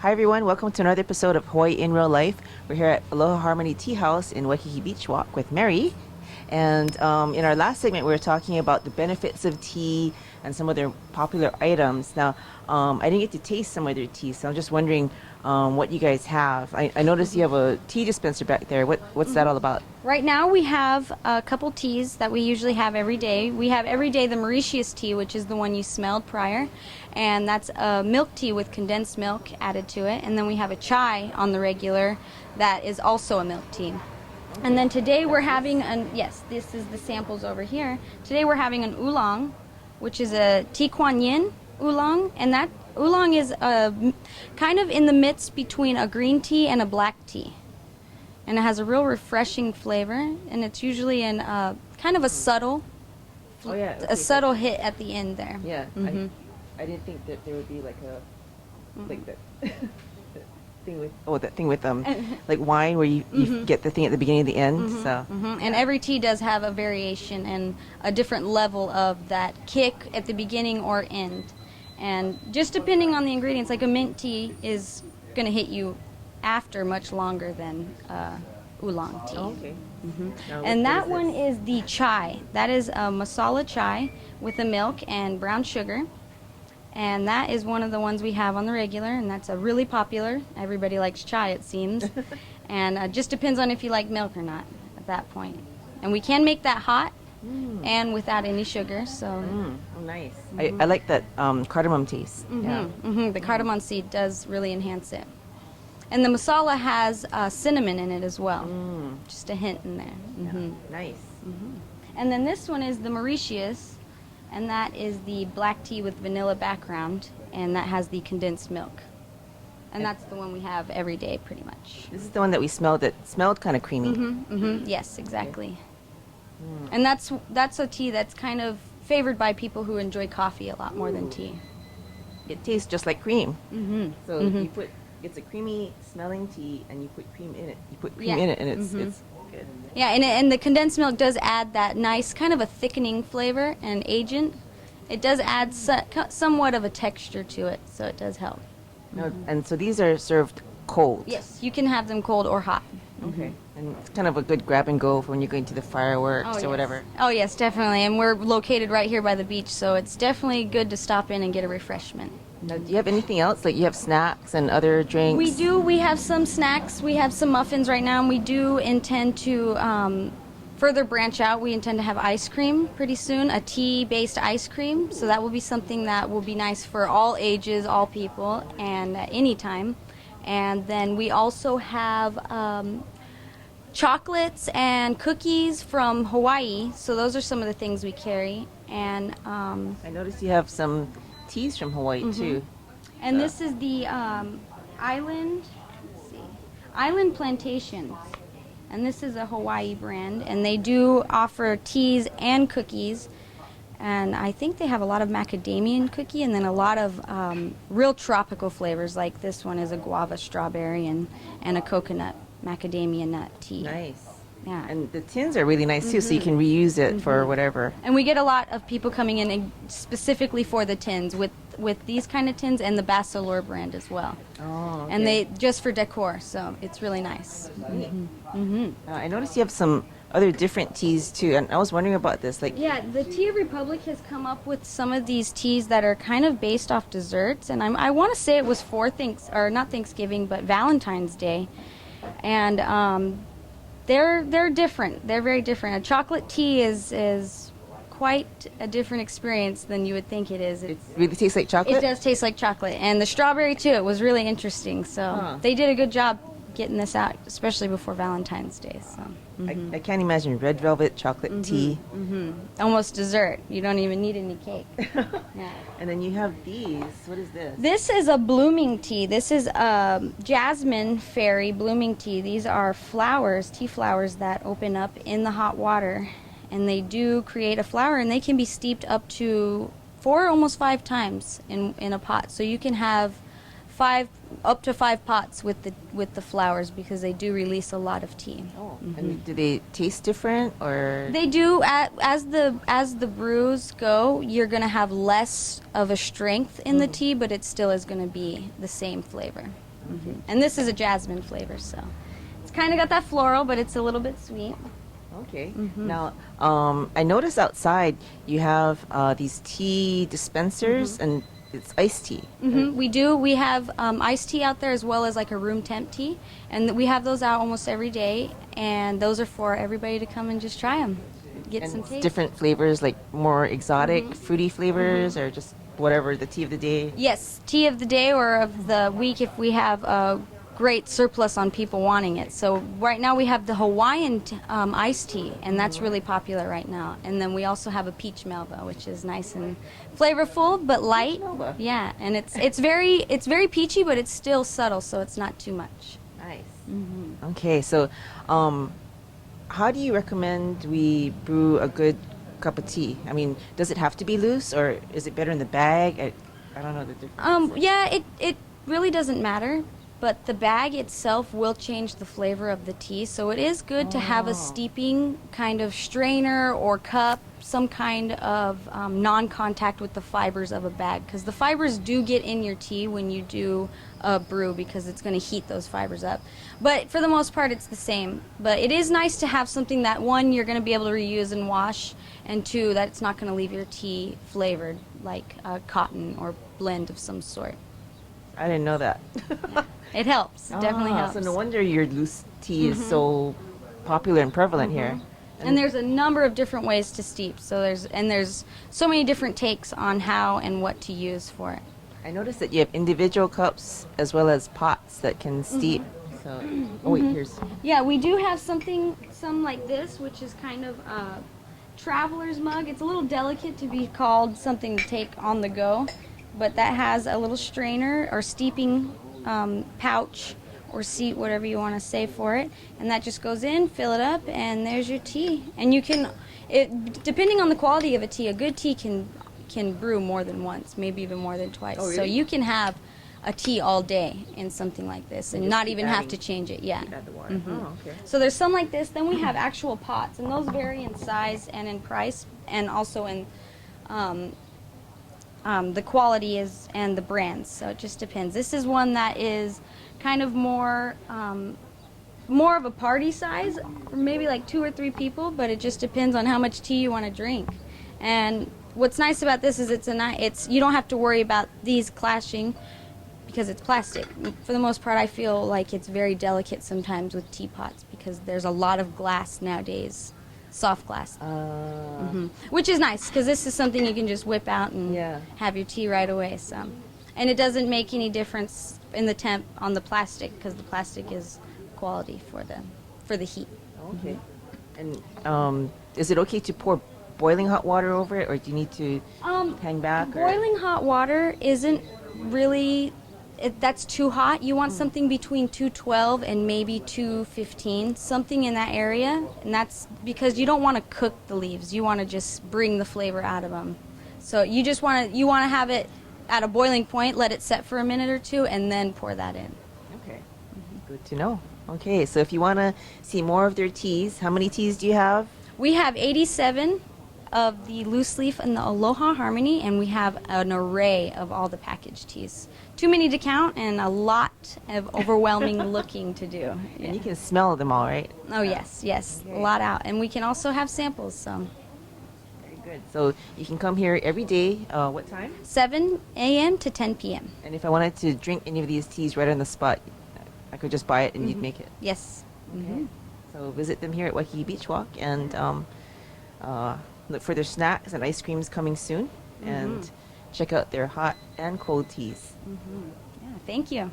Hi everyone, welcome to another episode of Hawaii in Real Life. We're here at Aloha Harmony Tea House in Waikiki Beach Walk with Mary. And in our last segment, we were talking about the benefits of tea and some of their popular items. Now, I didn't get to taste some of their tea, so I'm just wondering what you guys have. I noticed you have a tea dispenser back there. What's that all about? Right now we have a couple teas that we usually have every day. We have every day the Mauritius tea, which is the one you smelled prior, and that's a milk tea with condensed milk added to it. And then we have a chai on the regular that is also a milk tea. And then today we're having yes, this is the samples over here. Today we're having an oolong, which is a tea kuan yin oolong, and that oolong is kind of in the midst between a green tea and a black tea. And it has a real refreshing flavor, and it's usually in kind of a subtle, subtle hit at the end there. Yeah, I didn't think that there would be like that. That thing with like wine where you get the thing at the beginning and the end. And every tea does have a variation and a different level of that kick at the beginning or end. And just depending on the ingredients, like a mint tea is going to hit you after much longer than oolong tea. Oh, okay. And that one is the chai. That is a masala chai with the milk and brown sugar. And that is one of the ones we have on the regular, and that's a really popular. Everybody likes chai, it seems. And it just depends on if you like milk or not at that point. And we can make that hot and without any sugar. So. Oh, nice. I like that cardamom taste. The cardamom seed does really enhance it. And the masala has cinnamon in it as well. Just a hint in there. Nice. And then this one is the Mauritius. And that is the black tea with vanilla background, and that has the condensed milk. And that's the one we have every day, pretty much. This is the one that we smelled. It smelled kind of creamy. Yes, exactly. And that's a tea that's kind of favored by people who enjoy coffee a lot more than tea. It tastes just like cream. So it's a creamy smelling tea, and you put cream in it. You put cream in it, and it's good. Yeah, and the condensed milk does add that nice kind of a thickening flavor and agent. It does add somewhat of a texture to it, so it does help. And so these are served cold? Yes, you can have them cold or hot. Okay. And it's kind of a good grab and go for when you're going to the fireworks or whatever. Oh, yes, definitely. And we're located right here by the beach, so it's definitely good to stop in and get a refreshment. Now, do you have anything else? Like you have snacks and other drinks? We do. We have some snacks. We have some muffins right now, and we do intend to further branch out. We intend to have ice cream pretty soon, a tea-based ice cream. So that will be something that will be nice for all ages, all people, and at any time. And then we also have chocolates and cookies from Hawaii. So those are some of the things we carry. And I noticed you have some teas from Hawaii too. And this is the Island Plantations. And this is a Hawaii brand, and they do offer teas and cookies. And I think they have a lot of macadamia cookie, and then a lot of real tropical flavors, like this one is a guava strawberry and a coconut macadamia nut tea. Nice. Yeah. And the tins are really nice too, so you can reuse it for whatever. And we get a lot of people coming in specifically for the tins with these kind of tins and the Basilor brand as well. Oh, okay. And they just for decor, so it's really nice. I noticed you have some other different teas too, and I was wondering about this. Yeah, the Tea Republic has come up with some of these teas that are kind of based off desserts, and I want to say it was for not Thanksgiving, but Valentine's Day, and they're different. They're very different. A chocolate tea is quite a different experience than you would think it is. It really tastes like chocolate? It does taste like chocolate. And the strawberry, too, it was really interesting. So they did a good job getting this out, especially before Valentine's Day. So I can't imagine red velvet chocolate tea. Almost dessert. You don't even need any cake. Yeah. And then you have these. What is this? This is a blooming tea. This is Jasmine fairy blooming tea. These are flowers, tea flowers that open up in the hot water. And they do create a flower, and they can be steeped up to 4, almost 5 times in a pot. So you can have up to 5 pots with the flowers, because they do release a lot of tea. Oh, and do they taste different, or? They do. As the brews go, you're going to have less of a strength in the tea, but it still is going to be the same flavor. And this is a jasmine flavor, so it's kind of got that floral, but it's a little bit sweet. Okay. Now, I noticed outside you have these tea dispensers, and it's iced tea. We do. We have iced tea out there as well as like a room temp tea, and we have those out almost every day. And those are for everybody to come and just try them, get And some it's taste. different flavors, like more exotic, fruity flavors, or just whatever, the tea of the day. Yes, tea of the day or of the week if we have a great surplus on people wanting it. So right now we have the Hawaiian iced tea, and that's really popular right now. And then we also have a peach melba, which is nice and flavorful but light. Melba. Yeah, and it's very peachy, but it's still subtle, so it's not too much. Nice. Okay, so how do you recommend we brew a good cup of tea? I mean, does it have to be loose, or is it better in the bag? I don't know the difference. Yeah, it really doesn't matter, but the bag itself will change the flavor of the tea. So it is good to have a steeping kind of strainer or cup, some kind of non-contact with the fibers of a bag, because the fibers do get in your tea when you do a brew because it's going to heat those fibers up. But for the most part, it's the same. But it is nice to have something that, one, you're going to be able to reuse and wash, and two, that it's not going to leave your tea flavored like cotton or blend of some sort. I didn't know that. It helps. It definitely helps. So no wonder your loose tea is so popular and prevalent here. And there's a number of different ways to steep. So there's so many different takes on how and what to use for it. I noticed that you have individual cups as well as pots that can steep. So, oh wait, here's. Yeah, we do have some like this, which is kind of a traveler's mug. It's a little delicate to be called something to take on the go, but that has a little strainer or steeping pouch or seat, whatever you want to say for it, and that just goes in, fill it up, and there's your tea. And you can, depending on the quality of a tea, a good tea can brew more than once, maybe even more than twice. Oh, really? So you can have a tea all day in something like this and just not keep even have adding- to change it. Yeah. Add the water. Oh, okay. So there's some like this. Then we have actual pots, and those vary in size and in price, and also in the quality is and the brands. So it just depends. This is one that is kind of more of a party size, for maybe like 2 or 3 people, but it just depends on how much tea you want to drink. And what's nice about this is it's you don't have to worry about these clashing because it's plastic. For the most part, I feel like it's very delicate sometimes with teapots because there's a lot of glass nowadays, soft glass, which is nice because this is something you can just whip out and Yeah. have your tea right away. So, and it doesn't make any difference in the temp on the plastic because the plastic is quality for the heat. Okay. And is it okay to pour boiling hot water over it, or do you need to hang back? Or? Boiling hot water isn't really. That's too hot. You want something between 212 and maybe 215, something in that area. And that's because you don't want to cook the leaves. You want to just bring the flavor out of them. So you just want to have it at a boiling point, let it set for a minute or two, and then pour that in. Okay. Good to know. Okay, so if you want to see more of their teas, how many teas do you have? We have 87 of the loose leaf and the Aloha Harmony, and we have an array of all the packaged teas. Too many to count, and a lot of overwhelming looking to do. Yeah. And you can smell them all, right? Oh yes, Okay. a lot out, and we can also have samples. So Very good. So you can come here every day. What time? 7 a.m. to 10 p.m. And if I wanted to drink any of these teas right on the spot, I could just buy it and you'd make it. Yes. Okay. So visit them here at Waikiki Beach Walk and look for their snacks and ice creams coming soon. And check out their hot and cold teas. Yeah. Thank you.